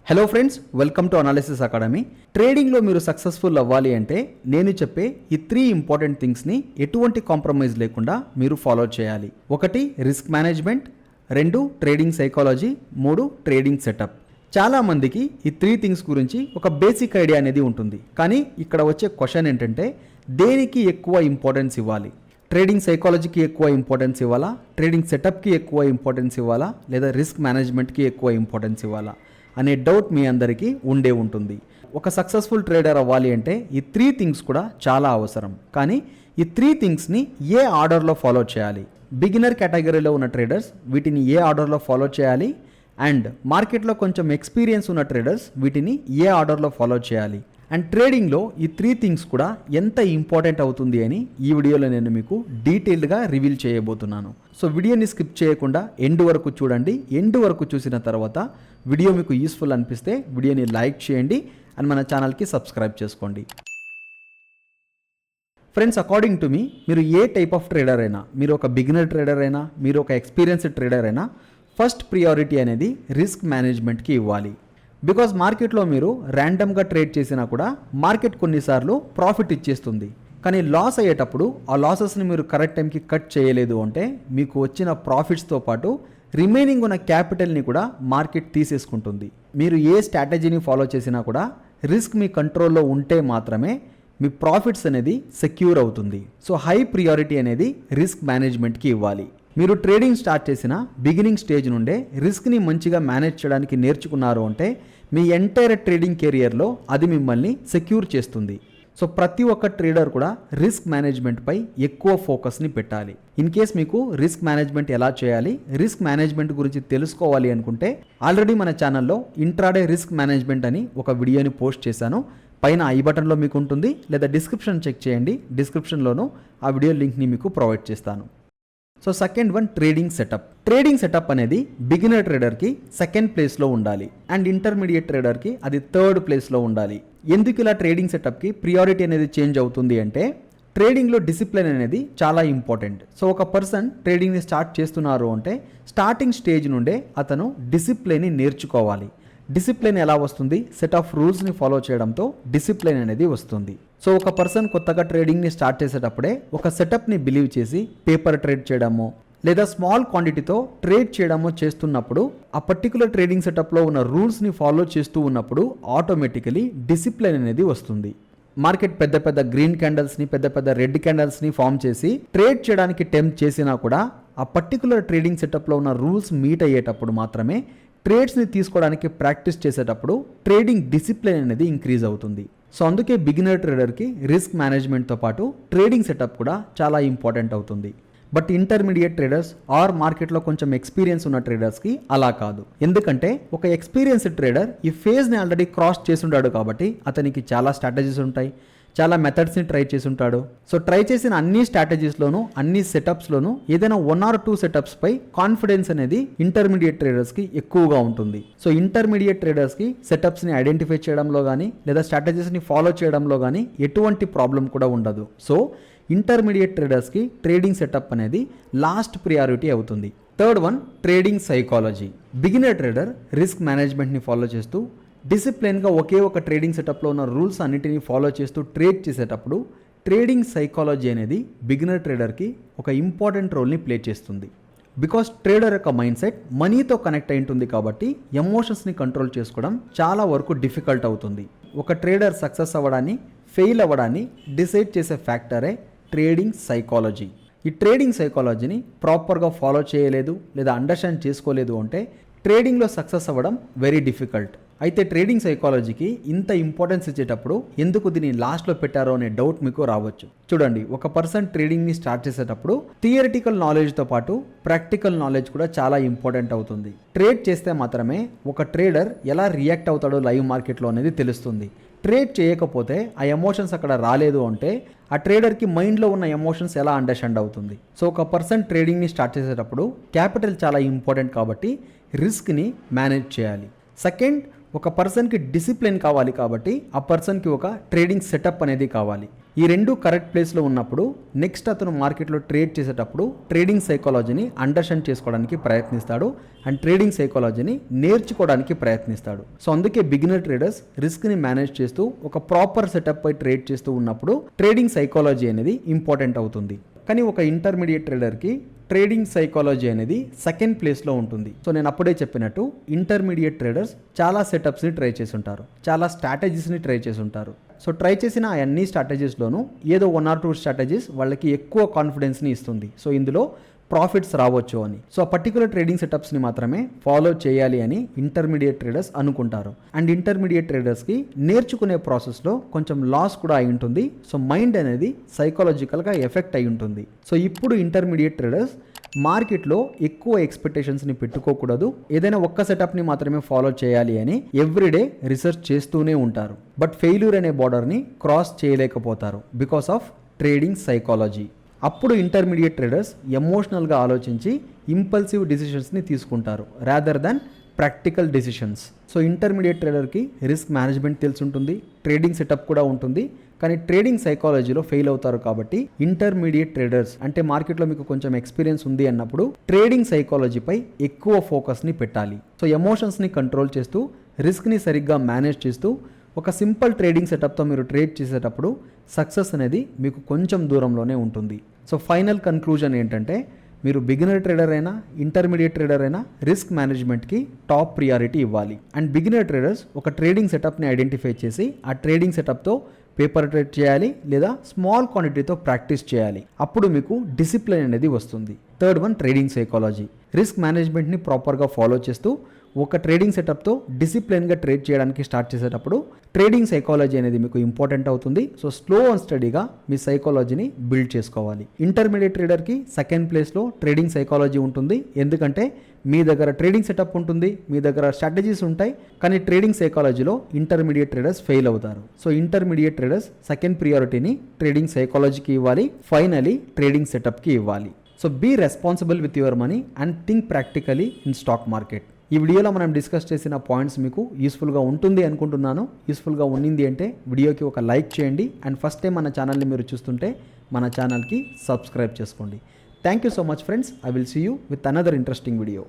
Hello friends, welcome to analysis academy. ట్రేడింగ్లో మీరు successful అవ్వాలి అంటే నేను చెప్పే ఈ 3 ఇంపార్టెంట్ థింగ్స్ని ఎటువంటి కాంప్రమైజ్ లేకుండా మీరు ఫాలో చేయాలి. 1 risk management, 2 trading psychology, 3 trading setup. చాలామందికి ఈ 3 థింగ్స్ గురించి ఒక బేసిక్ ఐడియా అనేది ఉంటుంది. కానీ ఇక్కడ వచ్చే క్వశ్చన్ ఏంటంటే దేనికి ఎక్కువ ఇంపార్టెన్స్ ఇవ్వాలి? ట్రేడింగ్ సైకాలజీకి ఎక్కువ ఇంపార్టెన్స్ ఇవ్వాలా, ట్రేడింగ్ సెటప్కి ఎక్కువ ఇంపార్టెన్స్ ఇవ్వాలా, లేదా రిస్క్ మేనేజ్మెంట్కి ఎక్కువ ఇంపార్టెన్స్ ఇవ్వాలా అనే డౌట్ మీ అందరికీ ఉండే ఉంటుంది. ఒక సక్సెస్ఫుల్ ట్రేడర్ అవ్వాలి అంటే ఈ 3 థింగ్స్ కూడా చాలా అవసరం. కానీ ఈ 3 థింగ్స్ని ఏ ఆర్డర్లో ఫాలో చేయాలి? బిగినర్ కేటగిరీలో ఉన్న ట్రేడర్స్ వీటిని ఏ ఆర్డర్లో ఫాలో చేయాలి? అండ్ మార్కెట్లో కొంచెం ఎక్స్పీరియన్స్ ఉన్న ట్రేడర్స్ వీటిని ఏ ఆర్డర్లో ఫాలో చేయాలి? అండ్ ట్రేడింగ్లో ఈ 3 థింగ్స్ కూడా ఎంత ఇంపార్టెంట్ అవుతుంది అని ఈ వీడియోలో నేను మీకు డీటెయిల్డ్గా రివీల్ చేయబోతున్నాను. సో వీడియోని స్కిప్ చేయకుండా ఎండ్ వరకు చూడండి. ఎండ్ వరకు చూసిన తర్వాత వీడియో మీకు యూస్ఫుల్ అనిపిస్తే వీడియోని లైక్ చేయండి అండ్ మన ఛానల్కి సబ్స్క్రైబ్ చేసుకోండి. ఫ్రెండ్స్, అకార్డింగ్ టు మీ మీరు ఏ టైప్ ఆఫ్ ట్రేడర్ అయినా, మీరు ఒక బిగినర్ ట్రేడర్ అయినా, మీరు ఒక ఎక్స్పీరియన్స్డ్ ట్రేడర్ అయినా, ఫస్ట్ ప్రియారిటీ అనేది రిస్క్ మేనేజ్మెంట్కి ఇవ్వాలి. బికాజ్ మార్కెట్లో మీరు ర్యాండమ్గా ట్రేడ్ చేసినా కూడా మార్కెట్ కొన్నిసార్లు ప్రాఫిట్ ఇచ్చేస్తుంది. కానీ లాస్ అయ్యేటప్పుడు ఆ లాసెస్ని మీరు కరెక్ట్ టైంకి కట్ చేయలేదు అంటే మీకు వచ్చిన ప్రాఫిట్స్తో పాటు రిమైనింగ్ ఉన్న క్యాపిటల్ని కూడా మార్కెట్ తీసేసుకుంటుంది. మీరు ఏ స్ట్రాటజీని ఫాలో చేసినా కూడా రిస్క్ మీ కంట్రోల్లో ఉంటే మాత్రమే మీ ప్రాఫిట్స్ అనేది సెక్యూర్ అవుతుంది. సో హై ప్రియారిటీ అనేది రిస్క్ మేనేజ్మెంట్కి ఇవ్వాలి. మీరు ట్రేడింగ్ స్టార్ట్ చేసిన బిగినింగ్ స్టేజ్ నుండే రిస్క్ని మంచిగా మేనేజ్ చేయడానికి నేర్చుకున్నారు అంటే మీ ఎంటైర్ ట్రేడింగ్ కెరియర్లో అది మిమ్మల్ని సెక్యూర్ చేస్తుంది. సో ప్రతి ఒక్క ట్రేడర్ కూడా రిస్క్ మేనేజ్మెంట్పై ఎక్కువ ఫోకస్ని పెట్టాలి. ఇన్ కేస్ మీకు రిస్క్ మేనేజ్మెంట్ ఎలా చేయాలి, రిస్క్ మేనేజ్మెంట్ గురించి తెలుసుకోవాలి అనుకుంటే ఆల్రెడీ మన ఛానల్లో ఇంట్రాడే రిస్క్ మేనేజ్మెంట్ అని ఒక వీడియోని పోస్ట్ చేశాను. పైన ఐ బటన్లో మీకు ఉంటుంది, లేదా డిస్క్రిప్షన్ చెక్ చేయండి. డిస్క్రిప్షన్లోనూ ఆ వీడియో లింక్ని మీకు ప్రొవైడ్ చేస్తాను. So second one trading setup. Trading setup అనేది బిగినర్ ట్రేడర్కి సెకండ్ ప్లేస్లో ఉండాలి అండ్ ఇంటర్మీడియట్ ట్రేడర్కి అది థర్డ్ ప్లేస్లో ఉండాలి. ఎందుకు ఇలా ట్రేడింగ్ సెటప్కి ప్రియారిటీ అనేది చేంజ్ అవుతుంది అంటే ట్రేడింగ్లో డిసిప్లిన్ అనేది చాలా ఇంపార్టెంట్. సో ఒక పర్సన్ ట్రేడింగ్ని స్టార్ట్ చేస్తున్నారు అంటే స్టార్టింగ్ స్టేజ్ నుండే అతను డిసిప్లిన్ని నేర్చుకోవాలి. డిసిప్లిన్ ఎలా వస్తుంది? సెట్ ఆఫ్ రూల్స్ని ఫాలో చేయడంతో డిసిప్లిన్ అనేది వస్తుంది. సో ఒక పర్సన్ కొత్తగా ట్రేడింగ్ని స్టార్ట్ చేసేటప్పుడే ఒక సెటప్ని బిలీవ్ చేసి పేపర్ ట్రేడ్ చేయడము లేదా స్మాల్ క్వాంటిటీతో ట్రేడ్ చేయడము చేస్తున్నప్పుడు ఆ పర్టికులర్ ట్రేడింగ్ సెటప్లో ఉన్న రూల్స్ని ఫాలో చేస్తూ ఉన్నప్పుడు ఆటోమేటికలీ డిసిప్లిన్ అనేది వస్తుంది. మార్కెట్ పెద్ద పెద్ద గ్రీన్ క్యాండల్స్ని, పెద్ద పెద్ద రెడ్ క్యాండల్స్ని ఫామ్ చేసి ట్రేడ్ చేయడానికి టెంప్ట్ చేసినా కూడా ఆ పర్టికులర్ ట్రేడింగ్ సెటప్లో ఉన్న రూల్స్ మీట్ అయ్యేటప్పుడు మాత్రమే ట్రేడ్స్ని తీసుకోవడానికి ప్రాక్టీస్ చేసేటప్పుడు ట్రేడింగ్ డిసిప్లిన్ అనేది ఇంక్రీజ్ అవుతుంది. సో అందుకే బిగినర్ ట్రేడర్కి రిస్క్ మేనేజ్మెంట్తో పాటు ట్రేడింగ్ సెటప్ కూడా చాలా ఇంపార్టెంట్ అవుతుంది. బట్ ఇంటర్మీడియట్ ట్రేడర్స్ ఆర్ మార్కెట్లో కొంచెం ఎక్స్పీరియన్స్ ఉన్న ట్రేడర్స్కి అలా కాదు. ఎందుకంటే ఒక ఎక్స్పీరియన్స్డ్ ట్రేడర్ ఈ ఫేజ్ని ఆల్రెడీ క్రాస్ చేసి ఉంటాడు కాబట్టి అతనికి చాలా స్ట్రాటజీస్ ఉంటాయి, చాలా మెథడ్స్ని ట్రై చేసి ఉంటాడు. సో ట్రై చేసిన అన్ని స్ట్రాటజీస్లోనూ, అన్ని సెటప్స్లోనూ ఏదైనా 1 or 2 సెటప్స్పై కాన్ఫిడెన్స్ అనేది ఇంటర్మీడియట్ ట్రేడర్స్కి ఎక్కువగా ఉంటుంది. సో ఇంటర్మీడియట్ ట్రేడర్స్కి సెటప్స్ని ఐడెంటిఫై చేయడంలో కానీ లేదా స్ట్రాటజీస్ని ఫాలో చేయడంలో కానీ ఎటువంటి ప్రాబ్లం కూడా ఉండదు. సో ఇంటర్మీడియట్ ట్రేడర్స్కి ట్రేడింగ్ సెటప్ అనేది లాస్ట్ ప్రియారిటీ అవుతుంది. Third one trading psychology. Beginner trader risk మేనేజ్మెంట్ని ఫాలో చేస్తూ డిసిప్లిన్గా ఒకే ఒక ట్రేడింగ్ సెటప్లో ఉన్న రూల్స్ అన్నిటినీ ఫాలో చేస్తూ ట్రేడ్ చేసేటప్పుడు ట్రేడింగ్ సైకాలజీ అనేది బిగినర్ ట్రేడర్కి ఒక ఇంపార్టెంట్ రోల్ని ప్లే చేస్తుంది. బికాస్ ట్రేడర్ యొక్క మైండ్ సెట్ మనీతో కనెక్ట్ అయి ఉంటుంది కాబట్టి ఎమోషన్స్ని కంట్రోల్ చేసుకోవడం చాలా వరకు డిఫికల్ట్ అవుతుంది. ఒక ట్రేడర్ సక్సెస్ అవ్వడాన్ని, ఫెయిల్ అవ్వడాన్ని డిసైడ్ చేసే ఫ్యాక్టరే ట్రేడింగ్ సైకాలజీ. ఈ ట్రేడింగ్ సైకాలజీని ప్రాపర్గా ఫాలో చేయలేదు లేదా అండర్స్టాండ్ చేసుకోలేదు అంటే ట్రేడింగ్లో సక్సెస్ అవ్వడం వెరీ డిఫికల్ట్. అయితే ట్రేడింగ్ సైకాలజీకి ఇంత ఇంపార్టెన్స్ ఇచ్చేటప్పుడు ఎందుకు దీన్ని లాస్ట్లో పెట్టారో అనే డౌట్ మీకు రావచ్చు. చూడండి, ఒక పర్సన్ ట్రేడింగ్ని స్టార్ట్ చేసేటప్పుడు థియరిటికల్ నాలెడ్జ్తో పాటు ప్రాక్టికల్ నాలెడ్జ్ కూడా చాలా ఇంపార్టెంట్ అవుతుంది. ట్రేడ్ చేస్తే మాత్రమే ఒక ట్రేడర్ ఎలా రియాక్ట్ అవుతాడో లైవ్ మార్కెట్లో అనేది తెలుస్తుంది. ట్రేడ్ చేయకపోతే ఆ ఎమోషన్స్ అక్కడ రాలేదు అంటే ఆ ట్రేడర్కి మైండ్లో ఉన్న ఎమోషన్స్ ఎలా అండర్స్టాండ్ అవుతుంది. సో ఒక పర్సన్ ట్రేడింగ్ని స్టార్ట్ చేసేటప్పుడు క్యాపిటల్ చాలా ఇంపార్టెంట్ కాబట్టి రిస్క్ని మేనేజ్ చేయాలి. సెకండ్, ఒక పర్సన్కి డిసిప్లిన్ కావాలి కాబట్టి ఆ పర్సన్కి ఒక ట్రేడింగ్ సెటప్ అనేది కావాలి. ఈ రెండు కరెక్ట్ ప్లేస్లో ఉన్నప్పుడు నెక్స్ట్ అతను మార్కెట్లో ట్రేడ్ చేసేటప్పుడు ట్రేడింగ్ సైకాలజీని అండర్స్టాండ్ చేసుకోవడానికి ప్రయత్నిస్తాడు అండ్ ట్రేడింగ్ సైకాలజీని నేర్చుకోవడానికి ప్రయత్నిస్తాడు. సో అందుకే బిగినర్ ట్రేడర్స్ రిస్క్ని మేనేజ్ చేస్తూ ఒక ప్రాపర్ సెటప్ పై ట్రేడ్ చేస్తూ ఉన్నప్పుడు ట్రేడింగ్ సైకాలజీ అనేది ఇంపార్టెంట్ అవుతుంది. కానీ ఒక ఇంటర్మీడియట్ ట్రేడర్కి ట్రేడింగ్ సైకాలజీ అనేది సెకండ్ ప్లేస్లో ఉంటుంది. సో నేను అప్పుడే చెప్పినట్టు ఇంటర్మీడియట్ ట్రేడర్స్ చాలా సెటప్స్ని ట్రై చేసి ఉంటారు, చాలా స్ట్రాటజీస్ని ట్రై చేసి ఉంటారు. సో ట్రై చేసిన అన్ని స్ట్రాటజీస్లోనూ ఏదో 1 or 2 స్ట్రాటజీస్ వాళ్ళకి ఎక్కువ కాన్ఫిడెన్స్ని ఇస్తుంది. సో ఇందులో ప్రాఫిట్స్ రావచ్చు అని. సో ఆ పర్టికులర్ ట్రేడింగ్ సెటప్స్ని మాత్రమే ఫాలో చేయాలి అని ఇంటర్మీడియట్ ట్రేడర్స్ అనుకుంటారు. అండ్ ఇంటర్మీడియట్ ట్రేడర్స్కి నేర్చుకునే ప్రాసెస్లో కొంచెం లాస్ కూడా అయి ఉంటుంది. సో మైండ్ అనేది సైకాలజికల్గా ఎఫెక్ట్ అయి ఉంటుంది. సో ఇప్పుడు ఇంటర్మీడియట్ ట్రేడర్స్ మార్కెట్లో ఎక్కువ ఎక్స్పెక్టేషన్స్ని పెట్టుకోకూడదు, ఏదైనా ఒక్క సెటప్ని మాత్రమే ఫాలో చేయాలి అని ఎవ్రీడే రీసెర్చ్ చేస్తూనే ఉంటారు. బట్ ఫెయిల్యూర్ అనే బార్డర్ని క్రాస్ చేయలేకపోతారు బికాస్ ఆఫ్ ట్రేడింగ్ సైకాలజీ. అప్పుడు ఇంటర్మీడియట్ ట్రేడర్స్ ఎమోషనల్గా ఆలోచించి ఇంపల్సివ్ డిసిషన్స్ని తీసుకుంటారు rather than practical decisions. So intermediate ట్రేడర్కి రిస్క్ మేనేజ్మెంట్ తెలిసి ఉంటుంది, ట్రేడింగ్ సెటప్ కూడా ఉంటుంది, కానీ ట్రేడింగ్ సైకాలజీలో ఫెయిల్ అవుతారు. కాబట్టి ఇంటర్మీడియట్ ట్రేడర్స్ అంటే మార్కెట్లో మీకు కొంచెం ఎక్స్పీరియన్స్ ఉంది అన్నప్పుడు ట్రేడింగ్ సైకాలజీపై ఎక్కువ ఫోకస్ని పెట్టాలి. సో ఎమోషన్స్ని కంట్రోల్ చేస్తూ రిస్క్ని సరిగ్గా మేనేజ్ చేస్తూ ఒక సింపుల్ ట్రేడింగ్ సెటప్తో మీరు ట్రేడ్ చేసేటప్పుడు సక్సెస్ అనేది మీకు కొంచెం దూరంలోనే ఉంటుంది. సో ఫైనల్ కన్క్లూజన్ ఏంటంటే మీరు బిగినర్ ట్రేడర్ అయినా ఇంటర్మీడియట్ ట్రేడర్ అయినా రిస్క్ మేనేజ్మెంట్కి టాప్ ప్రియారిటీ ఇవ్వాలి. అండ్ బిగినర్ ట్రేడర్స్ ఒక ట్రేడింగ్ సెటప్ని ఐడెంటిఫై చేసి ఆ ట్రేడింగ్ సెటప్తో పేపర్ ట్రేడ్ చేయాలి లేదా స్మాల్ క్వాంటిటీతో ప్రాక్టీస్ చేయాలి. అప్పుడు మీకు డిసిప్లిన్ అనేది వస్తుంది. Third one trading psychology. Risk మేనేజ్మెంట్ని ప్రాపర్గా ఫాలో చేస్తూ ఒక ట్రేడింగ్ సెటప్తో డిసిప్లిన్గా ట్రేడ్ చేయడానికి స్టార్ట్ చేసేటప్పుడు ట్రేడింగ్ సైకాలజీ అనేది మీకు ఇంపార్టెంట్ అవుతుంది. సో స్లో అండ్ స్టడీగా మీ సైకాలజీని బిల్డ్ చేసుకోవాలి. ఇంటర్మీడియట్ ట్రేడర్కి సెకండ్ ప్లేస్లో ట్రేడింగ్ సైకాలజీ ఉంటుంది, ఎందుకంటే మీ దగ్గర ట్రేడింగ్ సెటప్ ఉంటుంది, మీ దగ్గర స్ట్రాటజీస్ ఉంటాయి, కానీ ట్రేడింగ్ సైకాలజీలో ఇంటర్మీడియట్ ట్రేడర్స్ ఫెయిల్ అవుతారు. సో ఇంటర్మీడియట్ ట్రేడర్స్ సెకండ్ ప్రియారిటీని ట్రేడింగ్ సైకాలజీకి ఇవ్వాలి, ఫైనలీ ట్రేడింగ్ సెటప్కి ఇవ్వాలి. So be responsible with your money and think practically in stock market. ఈ వీడియోలో మనం డిస్కస్ చేసిన పాయింట్స్ మీకు యూస్ఫుల్గా ఉంటుంది అనుకుంటున్నాను. యూస్ఫుల్గా ఉన్నింది అంటే వీడియోకి ఒక లైక్ చేయండి అండ్ ఫస్ట్ టైం మన ఛానల్ని మీరు చూస్తుంటే మన ఛానల్కి సబ్స్క్రైబ్ చేసుకోండి. Thank you so much friends. I will see you with another interesting video.